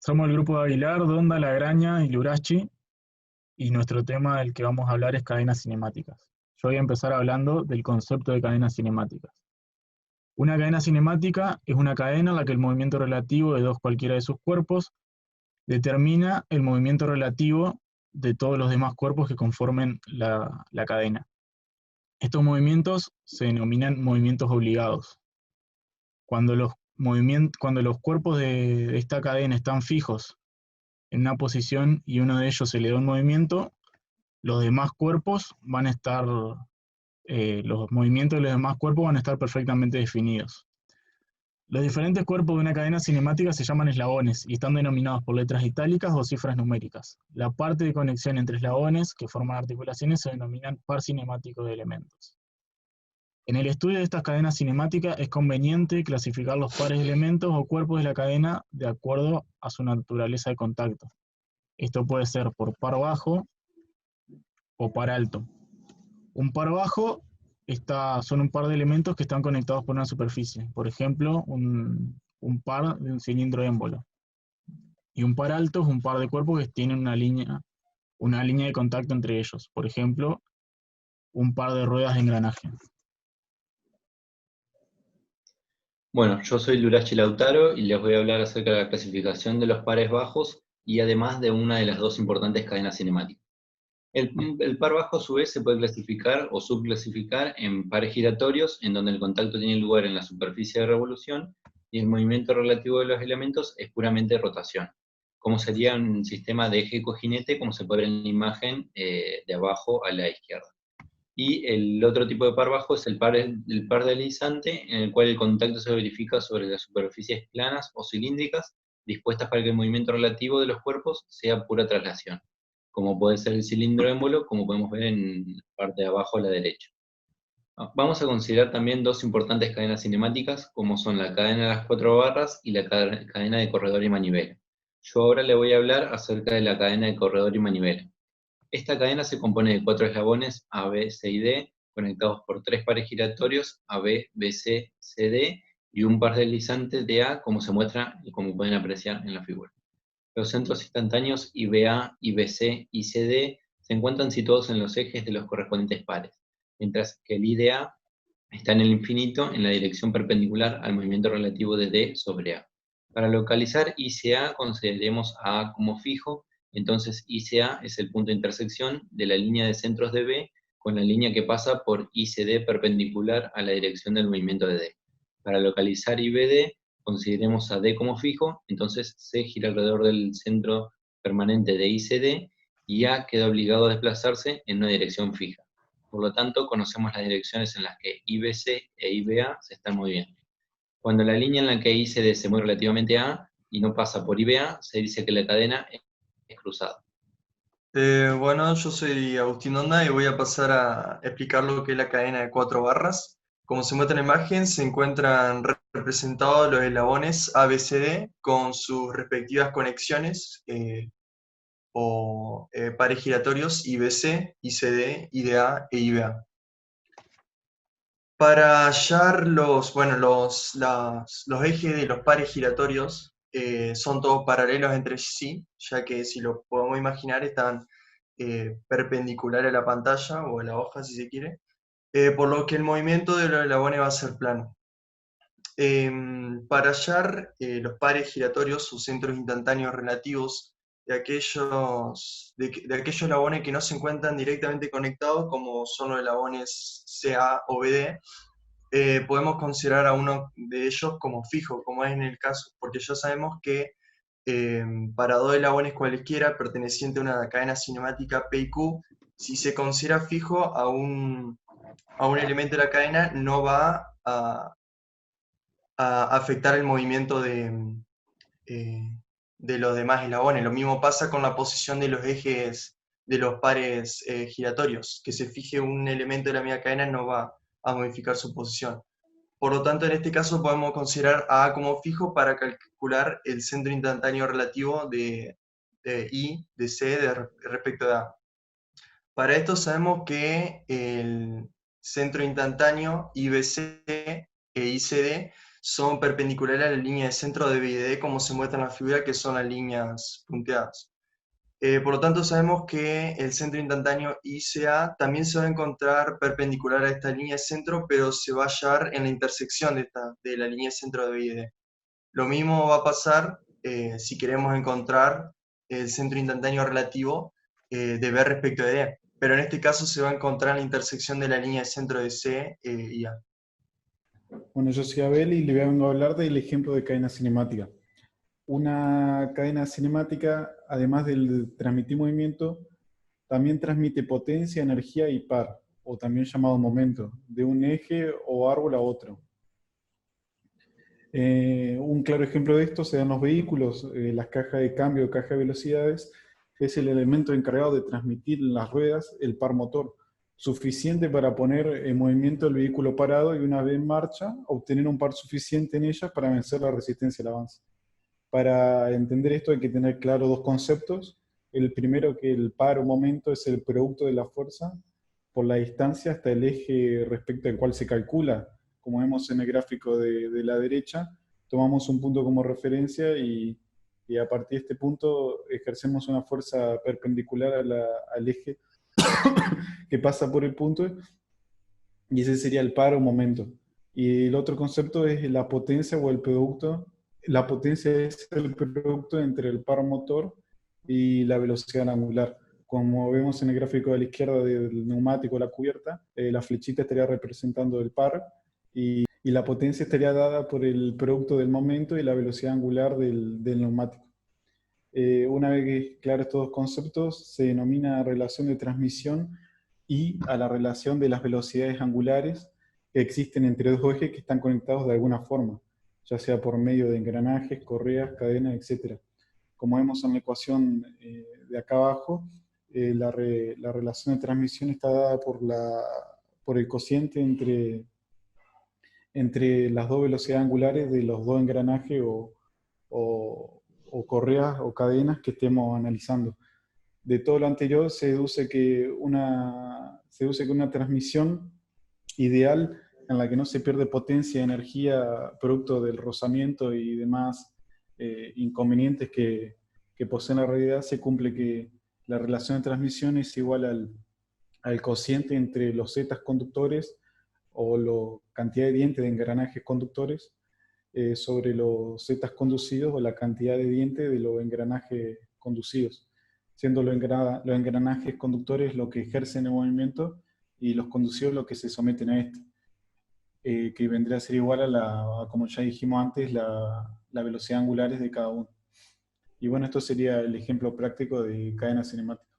Somos el grupo de Aguilar, Donda, La Graña y Lurachi, y nuestro tema del que vamos a hablar es cadenas cinemáticas. Yo voy a empezar hablando del concepto de cadenas cinemáticas. Una cadena cinemática es una cadena en la que el movimiento relativo de dos cualquiera de sus cuerpos determina el movimiento relativo de todos los demás cuerpos que conformen la cadena. Estos movimientos se denominan movimientos obligados. Cuando los cuerpos de esta cadena están fijos en una posición y uno de ellos se le da un movimiento, los demás cuerpos van a estar, los movimientos de los demás cuerpos van a estar perfectamente definidos. Los diferentes cuerpos de una cadena cinemática se llaman eslabones y están denominados por letras itálicas o cifras numéricas. La parte de conexión entre eslabones, que forman articulaciones, se denominan par cinemático de elementos. En el estudio de estas cadenas cinemáticas es conveniente clasificar los pares de elementos o cuerpos de la cadena de acuerdo a su naturaleza de contacto. Esto puede ser por par bajo o par alto. Un par bajo son un par de elementos que están conectados por una superficie, por ejemplo, un par de un cilindro émbolo. Y un par alto es un par de cuerpos que tienen una línea de contacto entre ellos, por ejemplo, un par de ruedas de engranaje. Bueno, yo soy Lurachi Lautaro y les voy a hablar acerca de la clasificación de los pares bajos y además de una de las dos importantes cadenas cinemáticas. El par bajo a su vez se puede clasificar o subclasificar en pares giratorios, en donde el contacto tiene lugar en la superficie de revolución y el movimiento relativo de los elementos es puramente rotación, como sería un sistema de eje cojinete, como se puede ver en la imagen de abajo a la izquierda. Y el otro tipo de par bajo es el par deslizante, en el cual el contacto se verifica sobre las superficies planas o cilíndricas, dispuestas para que el movimiento relativo de los cuerpos sea pura traslación, como puede ser el cilindro émbolo, como podemos ver en la parte de abajo a la derecha. Vamos a considerar también dos importantes cadenas cinemáticas, como son la cadena de las 4 barras y la cadena de corredor y manivela. Yo ahora le voy a hablar acerca de la cadena de corredor y manivela. Esta cadena se compone de 4 eslabones A, B, C y D, conectados por 3 pares giratorios AB, BC, CD y un par deslizante de A, como se muestra y como pueden apreciar en la figura. Los centros instantáneos IBA, IBC y CD se encuentran situados en los ejes de los correspondientes pares, mientras que el IDA está en el infinito en la dirección perpendicular al movimiento relativo de D sobre A. Para localizar ICA consideremos a A como fijo, entonces ICA es el punto de intersección de la línea de centros de B con la línea que pasa por ICD perpendicular a la dirección del movimiento de D. Para localizar IBD consideremos a D como fijo, entonces C gira alrededor del centro permanente de ICD y A queda obligado a desplazarse en una dirección fija. Por lo tanto, conocemos las direcciones en las que IBC e IBA se están moviendo. Cuando la línea en la que ICD se mueve relativamente a A y no pasa por IBA, se dice que la cadena es cruzada. Bueno, yo soy Agustín Onda y voy a pasar a explicar lo que es la cadena de 4 barras. Como se muestra en la imagen, se encuentran representados los eslabones ABCD con sus respectivas conexiones o pares giratorios IBC, ICD, IDA e IBA. Para hallar los ejes de los pares giratorios, son todos paralelos entre sí, ya que si lo podemos imaginar están perpendicular a la pantalla o a la hoja si se quiere, por lo que el movimiento de los eslabones va a ser plano. Para hallar los pares giratorios o centros instantáneos relativos de aquellos eslabones que no se encuentran directamente conectados, como son los eslabones CA o BD, podemos considerar a uno de ellos como fijo, como es en el caso, porque ya sabemos que para dos eslabones cualesquiera perteneciente a una cadena cinemática P y Q, si se considera fijo a un elemento de la cadena, no va a afectar el movimiento de los demás eslabones. Lo mismo pasa con la posición de los ejes de los pares giratorios. Que se fije un elemento de la misma cadena no va a modificar su posición. Por lo tanto, en este caso podemos considerar a A como fijo para calcular el centro instantáneo relativo de I, de C, respecto de A. Para esto sabemos que el centro instantáneo IBC e ICD son perpendiculares a la línea de centro de B y D, como se muestra en la figura, que son las líneas punteadas. Por lo tanto, sabemos que el centro instantáneo ICA también se va a encontrar perpendicular a esta línea de centro, pero se va a hallar en la intersección de la línea de centro de B y D. Lo mismo va a pasar si queremos encontrar el centro instantáneo relativo de B respecto de D, pero en este caso se va a encontrar en la intersección de la línea de centro de C y A. Bueno, yo soy Abel y le vengo a hablar del ejemplo de cadena cinemática. Una cadena cinemática, además del transmitir movimiento, también transmite potencia, energía y par, o también llamado momento, de un eje o árbol a otro. Un claro ejemplo de esto se dan los vehículos. Las cajas de cambio, caja de velocidades, es el elemento encargado de transmitir en las ruedas el par motor, suficiente para poner en movimiento el vehículo parado y una vez en marcha, obtener un par suficiente en ella para vencer la resistencia al avance. Para entender esto hay que tener claro dos conceptos. El primero, que el par o momento es el producto de la fuerza por la distancia hasta el eje respecto al cual se calcula. Como vemos en el gráfico de la derecha, tomamos un punto como referencia y a partir de este punto ejercemos una fuerza perpendicular al eje que pasa por el punto, y ese sería el par o momento. Y el otro concepto es la potencia o el producto. La potencia es el producto entre el par motor y la velocidad angular. Como vemos en el gráfico de la izquierda del neumático, la cubierta, la flechita estaría representando el par y la potencia estaría dada por el producto del momento y la velocidad angular del neumático. Una vez que claro estos dos conceptos, se denomina relación de transmisión y a la relación de las velocidades angulares que existen entre dos ejes que están conectados de alguna forma, ya sea por medio de engranajes, correas, cadenas, etc. Como vemos en la ecuación de acá abajo, la relación de transmisión está dada por el cociente entre las dos velocidades angulares de los dos engranajes o correas o cadenas que estemos analizando. De todo lo anterior se deduce que una transmisión ideal en la que no se pierde potencia y energía producto del rozamiento y demás inconvenientes que posee la realidad, se cumple que la relación de transmisión es igual al cociente entre los zetas conductores o la cantidad de dientes de engranajes conductores sobre los zetas conducidos o la cantidad de dientes de los engranajes conducidos, siendo los engranajes conductores lo que ejercen el movimiento y los conducidos lo que se someten a este, que vendría a ser igual como ya dijimos antes, la velocidad angulares de cada uno. Y bueno, esto sería el ejemplo práctico de cadena cinemática.